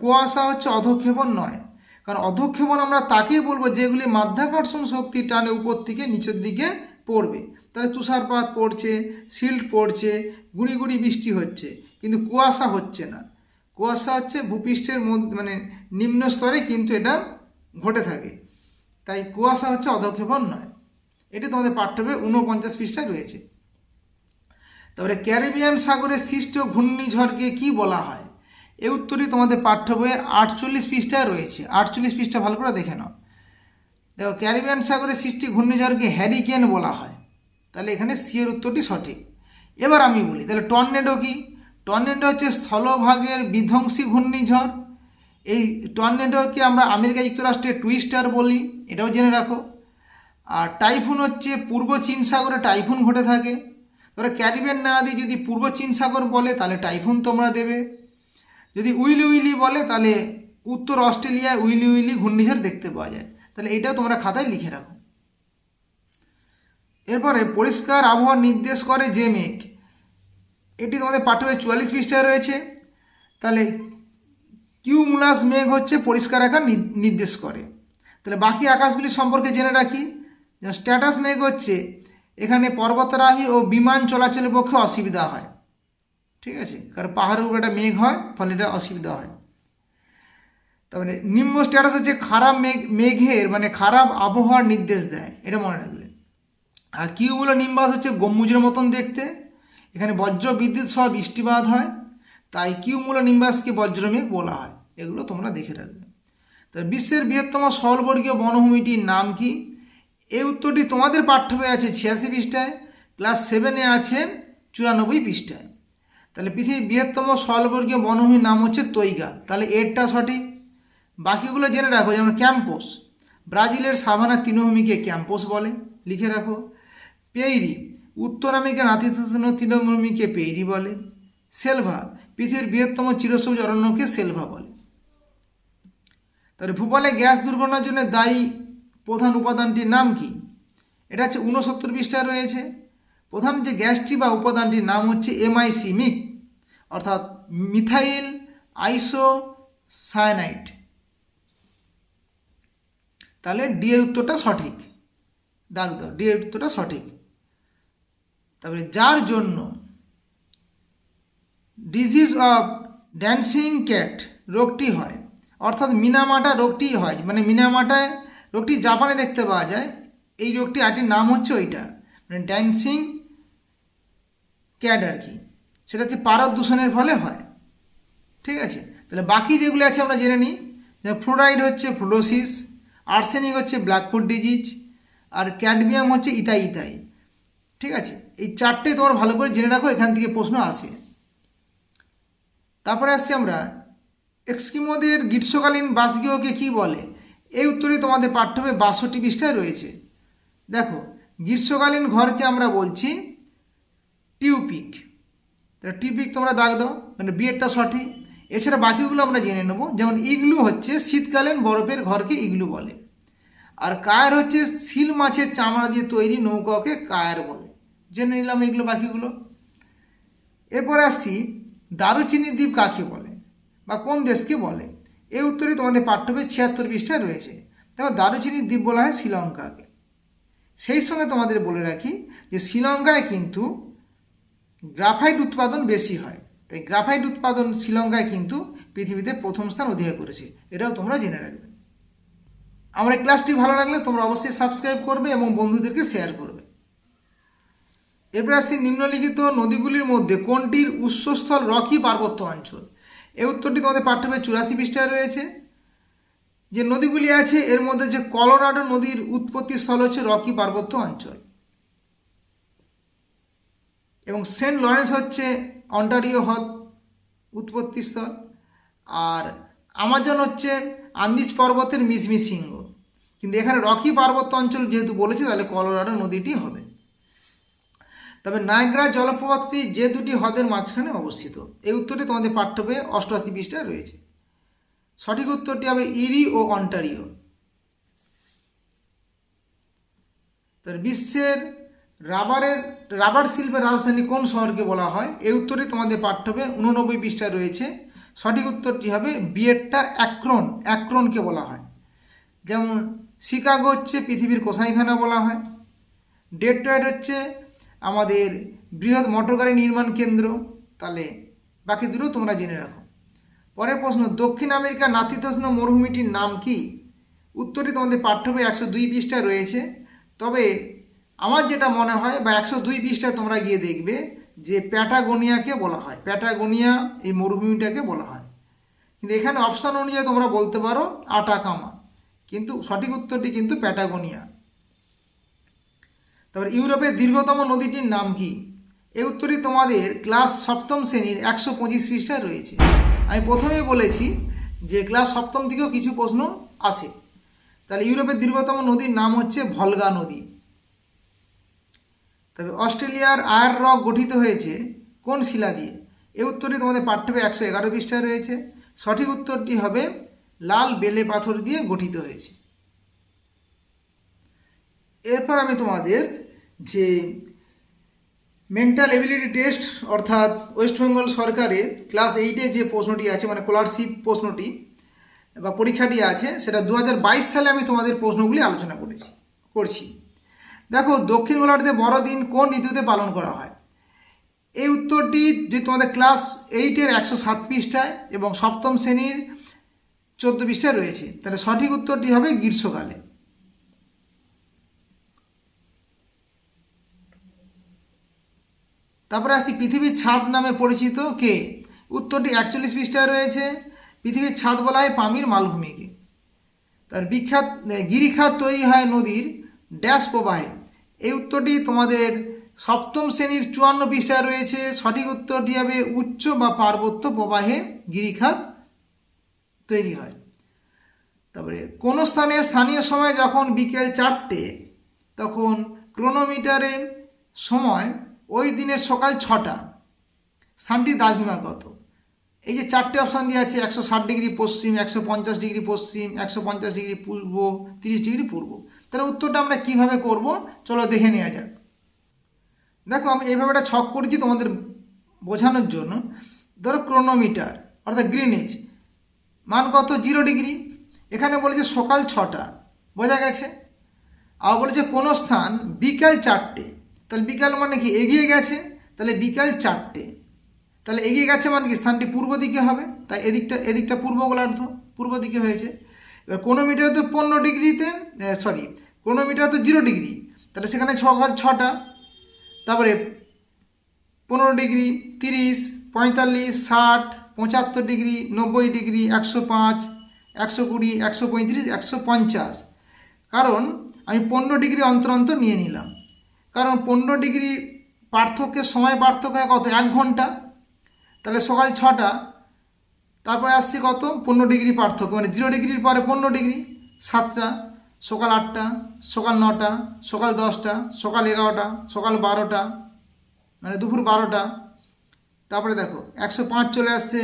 কুয়াশা হচ্ছে অধঃক্ষেপণ নয়। কারণ অধঃক্ষেপণ আমরা তাকেই বলবো যেগুলি মাধ্যাকর্ষণ শক্তি টানে উপর থেকে নিচের দিকে পড়বে। তাহলে তুষারপাত পড়ছে, সিল্ট পড়ছে, গুঁড়ি বৃষ্টি হচ্ছে, কিন্তু কুয়াশা হচ্ছে না। কুয়াশা হচ্ছে ভূপৃষ্ঠের মধ্যে, মানে নিম্ন স্তরে কিন্তু এটা ঘটে থাকে। তাই কুয়াশা হচ্ছে অধঃক্ষেপণ নয়। এটি তোমাদের পাঠ্য বইয়ে 49 পৃষ্ঠায় রয়েছে। তারপরে ক্যারিবিয়ান সাগরে সৃষ্ট ঘূর্ণিঝড়কে কি বলা হয়? এই উত্তরটি তোমাদের পাঠ্য বইয়ে 48 পৃষ্ঠায় রয়েছে। 48 পৃষ্ঠা ভালো করে দেখে নাও। দেখো, ক্যারিবিয়ান সাগরে সৃষ্টি ঘূর্ণিঝড়কে হ্যারিকেন বলা হয়। তাহলে এখানে সি এর উত্তরটি সঠিক। এবার আমি বলি, তাহলে টর্নেডো কি? টর্নেডো হচ্ছে স্থলভাগের বিধ্বংসী ঘূর্ণিঝড়। এই টর্নেডোকে আমরা আমেরিকা যুক্তরাষ্ট্রে টুইস্টার বলি, এটাও জেনে রাখো। আর টাইফুন হচ্ছে পূর্ব চীন সাগরে টাইফুন ঘটে থাকে। ধরো ক্যারিবিয়ান না দিয়ে যদি পূর্ব চীন সাগর বলে তাহলে টাইফুন তোমরা দেবে। যদি উইলি বলে তাহলে উত্তর অস্ট্রেলিয়ায় উইলি ঘূর্ণিঝড় দেখতে পাওয়া যায়। তাহলে এটাও তোমরা খাতায় লিখে রাখো। এরপরে পরিষ্কার আবহাওয়া নির্দেশ করে যে মেঘ, এটি তোমাদের পাঠ্য বইয়ে 44 পৃষ্ঠায় রয়েছে। তাহলে কিউমুলাস মেঘ হচ্ছে পরিষ্কার আকাশ নির্দেশ করে। তাহলে বাকি আকাশগুলি সম্পর্কে জেনে রাখি। স্ট্যাটাস মেঘ হচ্ছে এখানে পর্বতারোহী ও বিমান চলাচলের পক্ষে অসুবিধা হয়, ঠিক আছে, কারণ পাহাড়ের উপরে একটা মেঘ হয়, ফলে এটা অসুবিধা হয়। তারপরে নিম্ন স্ট্যাটাস হচ্ছে খারাপ মেঘের মানে খারাপ আবহাওয়ার নির্দেশ দেয়, এটা মনে রাখবে। আর কিউমুলো নিম্বাস হচ্ছে গম্বুজের মতন দেখতে, এখানে বজ্র বিদ্যুৎ সহ বৃষ্টিপাত হয়, তাই কিউমুলো নিম্বাসকে বজ্রমেঘ বলা হয়। এগুলো তোমরা দেখে রাখবে। তাই বিশ্বের বৃহত্তম স্থলবর্গীয় বনভূমিটির নাম কি? এই উত্তরটি তোমাদের পাঠ্য বইয়ে আছে 86 পৃষ্ঠায়, ক্লাস 7-এ আছে 94 পৃষ্ঠায়। তাহলে পৃথিবীর বৃহত্তম স্থলবর্গীয় বনভূমির নাম হচ্ছে তৈগা, তাহলে এরটা সঠিক। বাকিগুলো জেনে রাখো, যেমন ক্যাম্পোস, ব্রাজিলের সাভানা তৃণভূমিকে ক্যাম্পোস বলে, লিখে রাখো। পেইরি, উত্তর আমেরিকার নাতিশীতোষ্ণ তৃণভূমিকে পেইরি বলে। সেলভা, পৃথিবীর বৃহত্তম চিরসবুজ অরণ্যকে সেলভা বলে। তাহলে ভূপালে গ্যাস দুর্ঘটনার জন্য দায়ী প্রধান উপাদানটির নাম কি? এটা হচ্ছে 69 পৃষ্ঠায় রয়েছে। প্রধান যে গ্যাসটি বা উপাদানটির নাম হচ্ছে MIC, অর্থাৎ মিথাইল আইসোসায়ানাইড। তাহলে ডি এর উত্তরটা সঠিক, দাগ দাও, ডি এর উত্তরটা সঠিক। তারপরে যার জন্য ডিজিজ অফ ড্যান্সিং ক্যাট, রোগটি হয়, অর্থাৎ মিনামাটা রোগটি হয়, মানে মিনামাটায় রোগটি জাপানে দেখতে পাওয়া যায়। এই রোগটি আরেকটির নাম হচ্ছে ওইটা, মানে ড্যান্সিং ক্যাট আর কি। সেটা হচ্ছে পারদ দূষণের ফলে হয়। ঠিক আছে, তাহলে বাকি যেগুলো আছে আমরা জেনে নিই। ফ্লোরাইড হচ্ছে ফ্লোরোসিস, আর্সেনিক হচ্ছে ব্ল্যাকফুট ডিজিজ, আর ক্যাডমিয়াম হচ্ছে ইথাই ইথাই। ঠিক আছে, এই চারটে তোমার ভালো করে জেনে রাখো, এখান থেকে প্রশ্ন আসে। তারপরে আসছি আমরা এস্কিমোদের গ্রীষ্মকালীন বাসগৃহকে কি বলে। এই উত্তরে তোমাদের পাঠ্যবে ৬২ পৃষ্ঠায় রয়েছে। দেখো, গ্রীষ্মকালীন ঘরকে আমরা বলছি টিউপিক। তাহলে টিউপিক তোমরা দাগ দাও, মানে বিয়েরটা সঠিক। এছাড়া বাকিগুলো আমরা জেনে নেব। যেমন ইগলু হচ্ছে শীতকালীন বরফের ঘরকে ইগলু বলে। আর কায়ার হচ্ছে সিল মাছের চামড়া দিয়ে তৈরি নৌকাকে কায়ার বলে। জেনে নিলাম এগুলো বাকিগুলো। এরপর আসছি দারুচিনি দ্বীপ কাকে বলে বা কোন দেশকে বলে। এই উত্তরে তোমাদের পাঠ্যবে ৭৬ পৃষ্ঠায় রয়েছে। দেখো, দারুচিনি দ্বীপ বলা হয় শ্রীলঙ্কাকে। সেই সঙ্গে তোমাদের বলে রাখি যে শ্রীলঙ্কায় কিন্তু গ্রাফাইট উৎপাদন বেশি হয়, তাই গ্রাফাইট উৎপাদন শ্রীলঙ্কায় কিন্তু পৃথিবীতে প্রথম স্থান অধিকার করেছে, এটাও তোমরা জেনে রাখবে। আমার এই ক্লাসটি ভালো লাগলে তোমরা অবশ্যই সাবস্ক্রাইব করবে এবং বন্ধুদেরকে শেয়ার করবে। এরপর আসছি নিম্নলিখিত নদীগুলির মধ্যে কোনটির উৎসস্থল রকি পার্বত্য অঞ্চল। এই উত্তরটি তোমাদের পাঠ্যবে ৮৪ পৃষ্ঠায় রয়েছে। যে নদীগুলি আছে এর মধ্যে যে কলোরাডো নদীর উৎপত্তি স্থল হচ্ছে রকি পার্বত্য অঞ্চল, এবং সেন্ট লরেন্স হচ্ছে অন্টারিও হ্রদ উৎপত্তি স্থল, আর আমাজন হচ্ছে আন্দিজ পর্বতের মিসমি শৃঙ্গ। কিন্তু এখানে রকি পার্বত্য অঞ্চল যেহেতু বলেছে, তাহলে কলোরাডো নদীটি হবে। তবে নায়াগ্রা জলপ্রপাতটি যে দুটি হ্রদের মাঝখানে অবস্থিত। এই উত্তরটি তোমাদের পাঠ্যবে ৮৮ পৃষ্ঠায় রয়েছে। সঠিক উত্তরটি হবে ইরি ও অন্টারিও। তার বিশ্বের রাবার শিল্পের রাজধানী কোন শহরকে বলা হয়। এই উত্তরটি তোমাদের পাঠ্যবে ৮৯ পৃষ্ঠায় রয়েছে। সঠিক উত্তরটি হবে বিয়েরটা অ্যাক্রনকে বলা হয়। যেমন শিকাগো হচ্ছে পৃথিবীর কোষাইখানা বলা হয়। ডেট্রয়েট হচ্ছে আমাদের বৃহৎ মোটরগাড়ি নির্মাণ কেন্দ্র। তাহলে বাকি দুটো তোমরা জেনে রাখো। পরের প্রশ্ন, দক্ষিণ আমেরিকার নাতিশীতোষ্ণ মরুভূমিটির নাম কি। উত্তরটি তোমাদের পাঠ্যবে ১০২ পৃষ্ঠায় রয়েছে। তবে আমার যেটা মনে হয়, বা ১০২ পৃষ্ঠায় তোমরা গিয়ে দেখবে যে প্যাটাগোনিয়াকে বলা হয়। প্যাটাগোনিয়া এই মরুভূমিটাকে বলা হয়, কিন্তু এখানে অপশান অনুযায়ী তোমরা বলতে পারো আটাকামা, কিন্তু সঠিক উত্তরটি কিন্তু প্যাটাগোনিয়া। তারপর ইউরোপের দীর্ঘতম নদীটির নাম কি। এই উত্তরটি তোমাদের ক্লাস ৭ম শ্রেণীর ১২৫ পৃষ্ঠায় রয়েছে। আমি প্রথমেই বলেছি যে ক্লাস ৭ম থেকেও কিছু প্রশ্ন আসে। তাহলে ইউরোপের দীর্ঘতম নদীর নাম হচ্ছে ভলগা নদী। তবে অস্ট্রেলিয়ার আয়ার রক গঠিত হয়েছে কোন শিলা দিয়ে। এই উত্তরটি তোমাদের পাঠ্যবে ১১১ পৃষ্ঠায় রয়েছে। সঠিক উত্তরটি হবে লাল বেলে পাথর দিয়ে গঠিত হয়েছে। এরপর আমি তোমাদের যে মেন্টাল এবিলিটি টেস্ট, অর্থাৎ ওয়েস্ট বেঙ্গল সরকারের ক্লাস 8-এ যে প্রশ্নটি আছে, মানে স্কলারশিপ প্রশ্নটি বা পরীক্ষাটি আছে, সেটা ২০২২ সালে আমি তোমাদের প্রশ্নগুলি আলোচনা করছি। দেখো, দক্ষিণ গোলার্ধে বড়দিন কোন ঋতুতে পালন করা হয়। এই উত্তরটি যদি তোমাদের ক্লাস 8-এর ১০৭ পৃষ্ঠায় এবং ৭ম শ্রেণীর ১৪ পৃষ্ঠায় রয়েছে, তাহলে সঠিক উত্তরটি হবে গ্রীষ্মকালে। তারপরে আসি পৃথিবীর ছাদ নামে পরিচিত কে। উত্তরটি ৪১ পৃষ্ঠায় রয়েছে। পৃথিবীর ছাদ বলা হয় পামির মালভূমিকে। তার বিখ্যাত গিরিখাত তৈরি হয় নদীর ড্যাশ প্রবাহে। এই উত্তরটি তোমাদের ৭ম শ্রেণীর ৫৪ পৃষ্ঠায় রয়েছে। সঠিক উত্তরটি হবে উচ্চ বা পার্বত্য প্রবাহে গিরিখাত তৈরি হয়। তারপরে কোন স্থানে স্থানীয় সময় যখন বিকেল ৪টে, তখন ক্রোনোমিটারে সময় ওই দিনের সকাল ৬টা। স্থানটি দ্রাঘিমাগত। এই যে 4টে অপশান দিয়ে আছে, ১৬০ ডিগ্রি পশ্চিম, ১৫০ ডিগ্রি পশ্চিম, ১৫০ ডিগ্রি পূর্ব, ৩০ ডিগ্রি পূর্ব। তাহলে উত্তরটা আমরা কিভাবে করব, চলো দেখে নেওয়া যাক। দেখো, আমি এইভাবে একটা ছক করেছি তোমাদের বোঝানোর জন্য। ধরো ক্রোনোমিটার অর্থাৎ গ্রিনিচ মান কত, 0 ডিগ্রি। এখানে বলেছে সকাল 6টা, বোঝা গেছে। আবার বলেছে কোনো স্থান বিকাল 4টে, তাহলে বিকাল মানে কি এগিয়ে গেছে, তাহলে বিকাল 4টে। তাহলে এগিয়ে গেছে মানে কি স্থানটি পূর্ব দিকে হবে, তাই এদিকটা পূর্ব গোলার্ধ, পূর্ব দিকে হয়েছে। এবার কোনো মিটারে তো 15 ডিগ্রিতে কোনো মিটার তো 0 ডিগ্রি, তাহলে সেখানে 6 ঘর 6টা, তারপরে 15 ডিগ্রি, 30, 45, 60, 75 ডিগ্রি, 90 ডিগ্রি, 105, 120, 135, 150। কারণ আমি 15 ডিগ্রি অন্তর অন্তর নিয়ে নিলাম, কারণ 15 ডিগ্রি পার্থক্যের সময় পার্থক্য হয় কত, 1 ঘন্টা। তাহলে সকাল 6টা, তারপরে আসছে কত 15 ডিগ্রি পার্থক্য, মানে 0 ডিগ্রির পরে 15 ডিগ্রি, 7টা, সকাল 8টা, সকাল 9টা, সকাল 10টা, সকাল 11টা, সকাল 12টা, মানে দুপুর 12টা। তারপরে দেখো 105 চলে আসছে,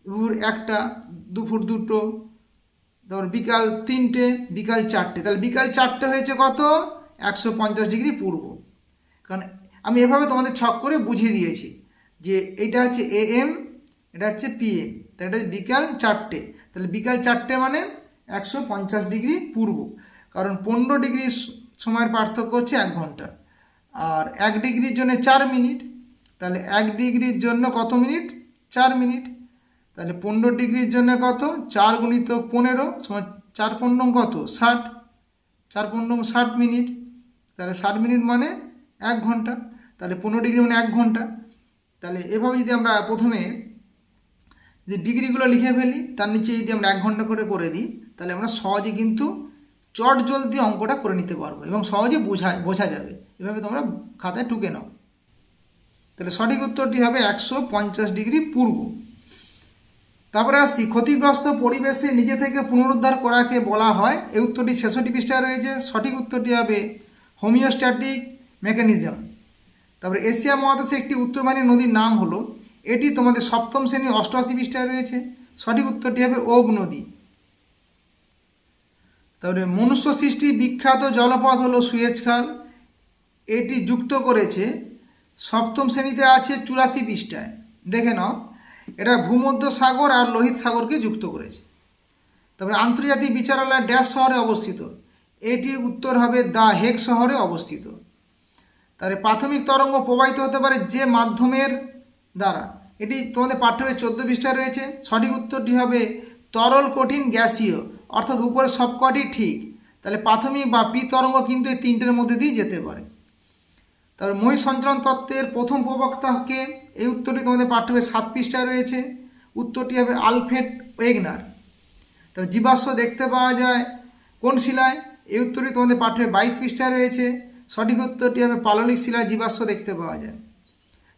দুপুর 1টা, দুপুর 2টো, তারপর বিকাল 3টে, বিকাল 4টে। তাহলে বিকাল 4টে হয়েছে কত, 150 ডিগ্রি পূর্ব। কারণ আমি এভাবে তোমাদের ছক করে বুঝিয়ে দিয়েছি যে এইটা হচ্ছে AM, এটা হচ্ছে PM, তাহলে এটা হচ্ছে বিকাল 4টে। তাহলে বিকাল 4টে মানে 150 ডিগ্রি পূর্ব, কারণ 15 ডিগ্রি সময়ের পার্থক্য হচ্ছে 1 ঘন্টা, আর 1 ডিগ্রির জন্য 4 মিনিট। তাহলে 1 ডিগ্রির জন্য কত মিনিট, 4 মিনিট। তাহলে 15 ডিগ্রির জন্য কত, 4 × 15 সমান 4 × 15 কত, 60, 4 × 15 60 মিনিট। তাহলে 60 মিনিট মানে 1 ঘন্টা, তাহলে 15 ডিগ্রি মানে 1 ঘন্টা। তাহলে এভাবে যদি আমরা প্রথমে যদি ডিগ্রিগুলো লিখে ফেলি, তার নিচে যদি আমরা 1 ঘন্টা করে দিই, তাহলে আমরা সহজে কিন্তু চট জলদি অঙ্কটা করে নিতে পারবো এবং সহজে বোঝা যাবে। এভাবে তোমরা খাতায় টুকে নাও। তাহলে সঠিক উত্তরটি হবে 150 ডিগ্রি পূর্ব। তারপরে আসছি, ক্ষতিগ্রস্ত পরিবেশে নিজে থেকে পুনরুদ্ধার করাকে বলা হয়, এই উত্তরটি 66 পৃষ্ঠায় রয়েছে। সঠিক উত্তরটি হবে হোমিওস্ট্যাটিক মেকানিজম। তারপরে এশিয়া মহাদেশে একটি উত্তরবাহিনী নদীর নাম হলো, এটি তোমাদের 7ম শ্রেণী 88 পৃষ্ঠায় রয়েছে। সঠিক উত্তরটি হবে ওব নদী। তারপরে মনুষ্য সৃষ্টি বিখ্যাত জলপথ হলো সুয়েজ খাল, এটি যুক্ত করেছে 7ম শ্রেণীতে আছে 84 পৃষ্ঠায়, দেখে নাও। এটা ভূমধ্য সাগর আর লোহিত সাগরকে যুক্ত করেছে। তারপরে আন্তর্জাতিক বিচারালয় ড্যাশ শহরে অবস্থিত, এটি উত্তর হবে দ্য হেগ শহরে অবস্থিত। তাহলে প্রাথমিক তরঙ্গ প্রবাহিত হতে পারে যে মাধ্যমের দ্বারা, এটি তোমাদের পাঠ্য বইয়ে 14 পৃষ্ঠায় রয়েছে। সঠিক উত্তরটি হবে তরল, কঠিন, গ্যাসীয়, অর্থাৎ উপরে সবকটি ঠিক। তাহলে প্রাথমিক বা পি তরঙ্গ কিন্তু এই 3টের মধ্যে দিয়ে যেতে পারে। তারপর মহী সঞ্চালন তত্ত্বের প্রথম প্রবক্তাকে, এই উত্তরটি তোমাদের পাঠ্য বইয়ে 7 পৃষ্ঠায় রয়েছে। উত্তরটি হবে আলফ্রেড ওয়েগনার। তবে জীবাশ্ম দেখতে পাওয়া যায় কোন শিলায়, এই উত্তরটি তোমাদের পাঠ্য বইয়ে 22 পৃষ্ঠায় রয়েছে। সঠিক উত্তরটি হবে পাললিক শিলায় জীবাশ্ম দেখতে পাওয়া যায়।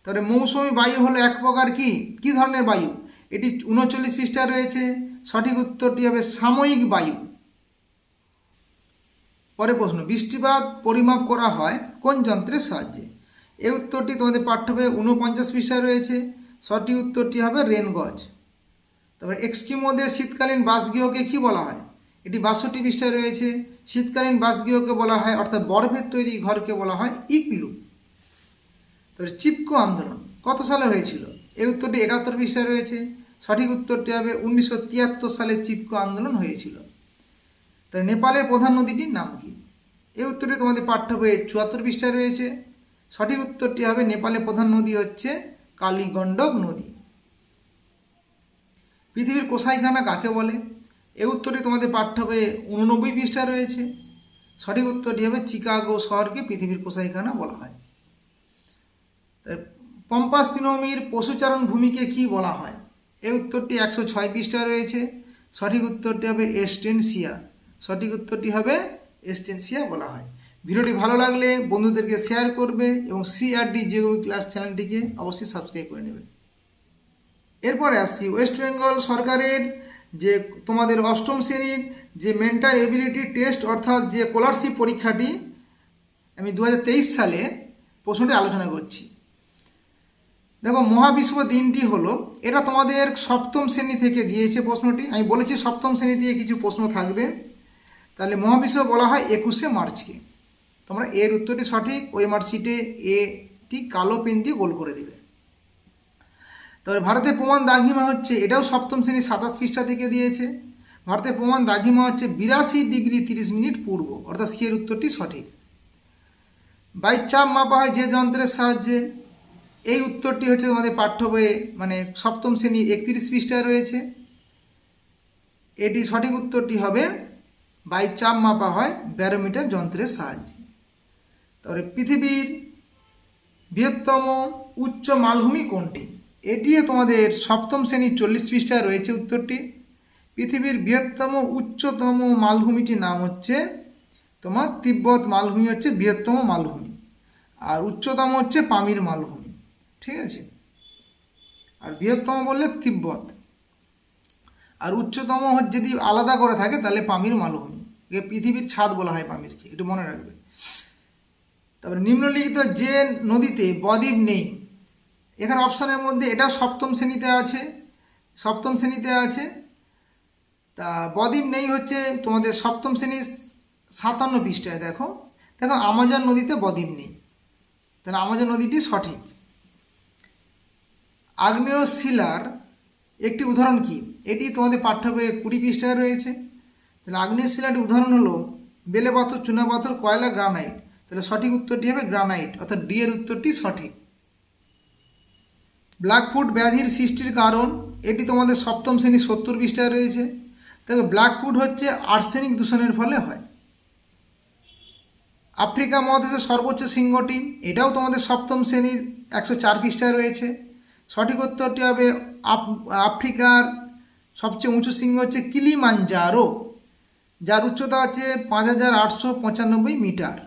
তারপরে মৌসুমী বায়ু হলো এক প্রকার কি ধরনের বায়ু, এটি 39 পৃষ্ঠায় রয়েছে। সঠিক উত্তরটি হবে সাময়িক বায়ু। পরে প্রশ্ন, বৃষ্টিপাত পরিমাপ করা হয় কোন যন্ত্রের সাহায্যে, এই উত্তরটি তোমাদের পাঠ্য বইয়ে 49 পৃষ্ঠায় রয়েছে। সঠিক উত্তরটি হবে রেন গজ। তারপরে এক্সকিমোদের শীতকালীন বাসগৃহকে কি বলা হয়, এটি 62 পৃষ্ঠায় রয়েছে। শীতকালীন বাসগৃহকে বলা হয়, অর্থাৎ বরফের তৈরি ঘরকে বলা হয় ইগলু। তারপরে চিপকো আন্দোলন কত সালে হয়েছিল, এই উত্তরটি 71 পৃষ্ঠায় রয়েছে। সঠিক উত্তরটি হবে 1973 সালে চিপকো আন্দোলন হয়েছিল। তাই নেপালের প্রধান নদীটির নাম কি, এই উত্তরটি তোমাদের পাঠ্য বইয়ে 74 পৃষ্ঠায় রয়েছে। সঠিক উত্তরটি হবে নেপালের প্রধান নদী হচ্ছে কালীগণ্ডক নদী। পৃথিবীর কোষাইখানা কাকে বলে, এই উত্তরটি তোমাদের পাঠ্য বইয়ে 89 পৃষ্ঠায় রয়েছে। সঠিক উত্তরটি হবে চিকাগো শহরকে পৃথিবীর কোষাইখানা বলা হয়। পম্পাস তৃণভূমির পশুচারণ ভূমিকে কি বলা হয়, এই উত্তরটি 106 পৃষ্ঠায় রয়েছে। সঠিক উত্তরটি হবে এস্টেনসিয়া। সঠিক উত্তরটি হবে এস্টেনসিয়া বলা হয়। ভিডিওটি ভালো লাগলে বন্ধুদেরকে শেয়ার করবে এবং CRD জিওগ্রাফি ক্লাস চ্যানেলটিকে অবশ্যই সাবস্ক্রাইব করে নেবে। এরপরে আসছি ওয়েস্ট বেঙ্গল সরকারের যে তোমাদের 8ম শ্রেণীর যে মেন্টাল এবিলিটি টেস্ট, অর্থাৎ যে স্কলারশিপ পরীক্ষাটি, আমি 2023 সালে প্রশ্নটি আলোচনা করছি। দেখো, মহাবিশ্ব দিনটি হলো, এটা তোমাদের 7ম শ্রেণী থেকে দিয়েছে প্রশ্নটি। আমি বলেছি 7ম শ্রেণী দিয়ে কিছু প্রশ্ন থাকবে। তাহলে মহাবিশ্ব বলা হয় 21শে মার্চকে। তোমরা এর উত্তরটি সঠিক, ওই মার্কশিটে এটি কালো পেন দিয়ে গোল করে দিবে। তবে ভারতের প্রমাণ দ্রাঘিমা হচ্ছে, এটাও 7ম শ্রেণী 27 পৃষ্ঠা থেকে দিয়েছে। ভারতের প্রমাণ দ্রাঘিমা হচ্ছে 82 ডিগ্রি 30 মিনিট পূর্ব, অর্থাৎ এর উত্তরটি সঠিক। বায়ুর চাপ মাপা হয় যে যন্ত্রের সাহায্যে, এই উত্তরটি হচ্ছে তোমাদের পাঠ্য বইয়ে মানে সপ্তম শ্রেণী 31 পৃষ্ঠায় রয়েছে। এটি সঠিক উত্তরটি হবে বাই চাপ মাপা হয় ব্যারোমিটার যন্ত্রের সাহায্যে। তারপরে পৃথিবীর বৃহত্তম উচ্চ মালভূমি কোনটি? এটিও তোমাদের সপ্তম শ্রেণীর 40 পৃষ্ঠায় রয়েছে উত্তরটি। পৃথিবীর বৃহত্তম উচ্চতম মালভূমিটির নাম হচ্ছে তোমার তিব্বত মালভূমি হচ্ছে বৃহত্তম মালভূমি, আর উচ্চতম হচ্ছে পামির মালভূমি। ঠিক আছে, আর বৃহত্তম বললে তিব্বত, আর উচ্চতম যদি আলাদা করে থাকে তাহলে পামির মালভূমি। পৃথিবীর ছাদ বলা হয় পামিরকে, একটু মনে রাখবে। তারপরে নিম্নলিখিত যে নদীতে বদ্বীপ নেই, এখানে অপশানের মধ্যে এটাও সপ্তম শ্রেণীতে আছে, সপ্তম শ্রেণীতে আছে। তা বদ্বীপ নেই হচ্ছে তোমাদের সপ্তম শ্রেণীর 57 পৃষ্ঠায়। দেখো দেখো আমাজন নদীতে বদ্বীপ নেই, তাহলে আমাজন নদীটি সঠিক। আগ্নেয় শিলার একটি উদাহরণ কি? এটি তোমাদের পাঠ্য বইয়ে 20 পৃষ্ঠায় রয়েছে। তাহলে আগ্নেয় শিলার উদাহরণ হলো বেলে পাথর, চুনা পাথর, কয়লা, গ্রানাইট। তাহলে সঠিক উত্তরটি হবে গ্রানাইট, অর্থাৎ ডি এর উত্তরটি সঠিক। ব্ল্যাকফুট ব্যাধির সৃষ্টির কারণ, এটি তোমাদের সপ্তম শ্রেণী 70 পৃষ্ঠায় রয়েছে। তবে ব্ল্যাকফুট হচ্ছে আর্সেনিক দূষণের ফলে হয়। আফ্রিকা মহাদেশের সর্বোচ্চ শৃঙ্গটি, এটাও তোমাদের সপ্তম শ্রেণীর 104 পৃষ্ঠায় রয়েছে। সঠিক উত্তরটি হবে আফ্রিকার সবচেয়ে উঁচু শৃঙ্গ হচ্ছে কিলিমাঞ্জারো, যার উচ্চতা হচ্ছে 5895 মিটার।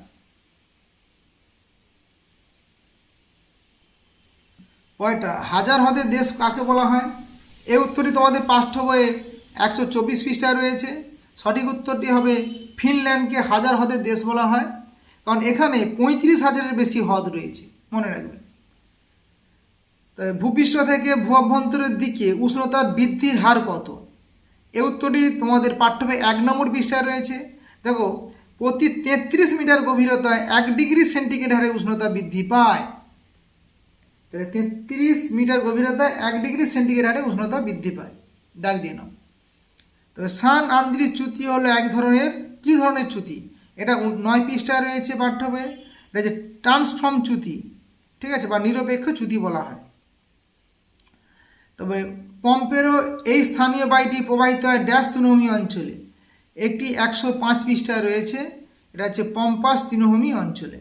কয়টা হাজার হ্রদের দেশ কাকে বলা হয়? এই উত্তরটি তোমাদের পাঠ্য বইয়ে 124 পৃষ্ঠায় রয়েছে। সঠিক উত্তরটি হবে ফিনল্যান্ডকে হাজার হ্রদের দেশ বলা হয়, কারণ এখানে 35,000-এর বেশি হ্রদ রয়েছে, মনে রাখবে। তাই ভূপৃষ্ঠ থেকে ভূ অভ্যন্তরের দিকে উষ্ণতার বৃদ্ধির হার কত? এই উত্তরটি তোমাদের পাঠ্য বই 1 নম্বর পৃষ্ঠায় রয়েছে। দেখো প্রতি 33 মিটার গভীরতায় 1 ডিগ্রি সেন্টিগ্রেড হারে উষ্ণতা বৃদ্ধি পায়। তাহলে 33 মিটার গভীরতায় 1 ডিগ্রি সেন্টিগ্রেড হারে উষ্ণতা বৃদ্ধি পায়, দাগ দিয়ে নাও। তবে সান আন্দ্রিস চ্যুতি হলো এক ধরনের, কী ধরনের চ্যুতি? এটা 9 পৃষ্ঠায় রয়েছে পাঠ্য বইয়ে। এটা হচ্ছে ট্রান্সফর্ম চ্যুতি, ঠিক আছে, বা নিরপেক্ষ চ্যুতি বলা হয়। তবে পম্পেরো এই স্থানীয় বায়ুটি প্রবাহিত হয় ড্যাশ তৃণভূমি অঞ্চলে, একটি 105 পৃষ্ঠায় রয়েছে। এটা হচ্ছে পম্পাস তৃণভূমি অঞ্চলে।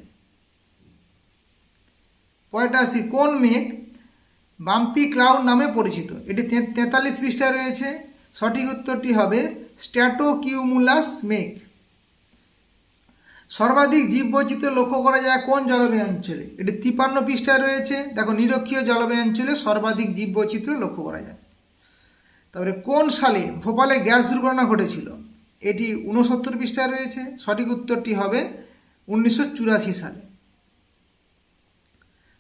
পরেরটা আসি, কোন মেঘ বাম্পি ক্লাউড নামে পরিচিত? এটি 43 পৃষ্ঠায় রয়েছে। সঠিক উত্তরটি হবে স্ট্র্যাটোকিউমুলাস মেঘ। সর্বাধিক জীববৈচিত্র্য লক্ষ্য করা যায় কোন জলবায়ু অঞ্চলে? এটি 53 পৃষ্ঠায় রয়েছে। দেখো নিরক্ষীয় জলবায়ু অঞ্চলে সর্বাধিক জীববৈচিত্র্য লক্ষ্য করা যায়। তারপরে কোন সালে ভোপালে গ্যাস দুর্ঘটনা ঘটেছিল? এটি 69 পৃষ্ঠায় রয়েছে। সঠিক উত্তরটি হবে 1984 সালে।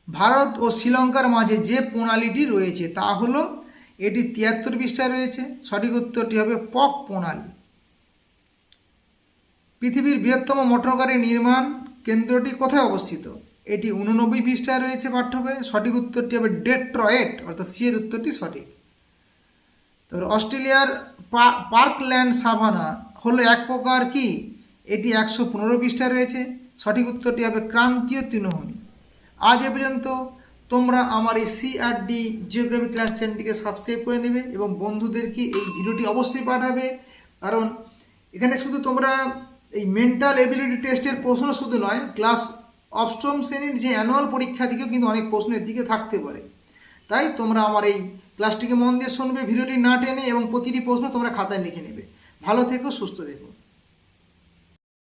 ভারত ও শ্রীলঙ্কার মাঝে যে প্রণালীটি রয়েছে তা হলো, এটি 73 পৃষ্ঠায় রয়েছে। সঠিক উত্তরটি হবে পক প্রণালী। পৃথিবীর বৃহত্তম মোটর গাড়ির নির্মাণ কেন্দ্রটি কোথায় অবস্থিত? এটি 89 পৃষ্ঠায় রয়েছে পাঠ্য বইয়ে। সঠিক উত্তরটি হবে ডেট্রয়েট, অর্থাৎ সি এর উত্তরটি সঠিক। তারপরে অস্ট্রেলিয়ার পার্কল্যান্ড সাভানা হলো এক প্রকার কি? এটি 115 পৃষ্ঠায় রয়েছে। সঠিক উত্তরটি হবে ক্রান্তীয় তৃণভূমি। আজ এ পর্যন্ত তোমরা আমার এই সিআরডি জিওগ্রাফি ক্লাস চ্যানেলটিকে সাবস্ক্রাইব করে নেবে এবং বন্ধুদেরকে এই ভিডিওটি অবশ্যই পাঠাবে, কারণ এখানে শুধু তোমরা এই মেন্টাল এবিলিটি টেস্টের প্রশ্ন শুধু নয়, ক্লাস অষ্টম শ্রেণীর যে অ্যানুয়াল পরীক্ষা দিকেও কিন্তু অনেক প্রশ্নের দিকে থাকতে পারে। তাই তোমরা আমার এই ক্লাসটিকে মন দিয়ে শুনবে, ভিডিওটি না টেনে, এবং প্রতিটি প্রশ্ন তোমরা খাতায় লিখে নেবে। ভালো থেকো, সুস্থ থেকো।